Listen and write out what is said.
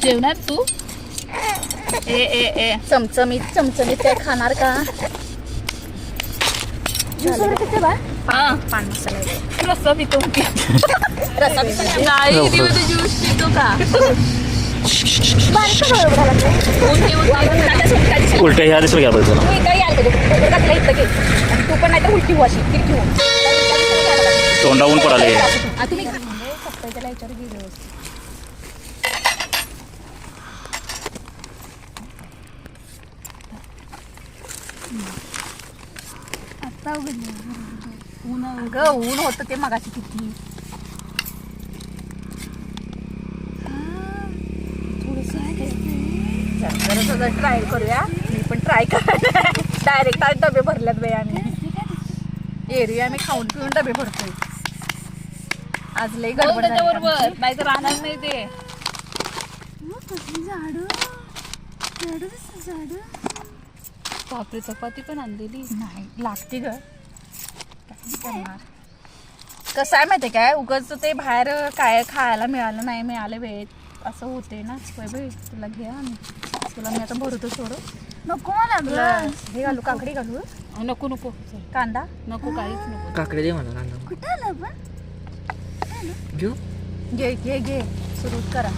जेवणार तू? चमचमीत काय खाणार का? हा पान मसाला रस्सा पितो रसा नाही ज्यूस पितो का? उलट ह्या दिसलं घ्या पाहिजे तू पण नाही तर उलटी वाशी तोंडावून पडाले. तुम्ही सप्ताहाला याच्यावर घे व्यवस्थित. ऊन होतं ते मगाशी किती. जरा ट्राय करूया. मी पण ट्राय करा. डायरेक्ट आज डबे भरल्यात बाई आम्ही. एरवी आम्ही खाऊन पिऊन डबे भरतोय. आज लई गडबड त्याच्याबरोबर नाही तर राहणार नाही ते. बापरे चपाती पण आणलेली नाही लागते ग. कसं आहे माहिती काय उगाच ते बाहेर काय खायला मिळालं नाही मिळालं वेळेत असं होते ना. बाई तुला घ्या तुला मी आता भरतो सोड. नको मला हे घालू काकडी घालू. नको नको कांदा नको काहीच नको. काकडे दे मला कांदा. कुठं आलं पण घेऊ घे घे घे सुरू करा.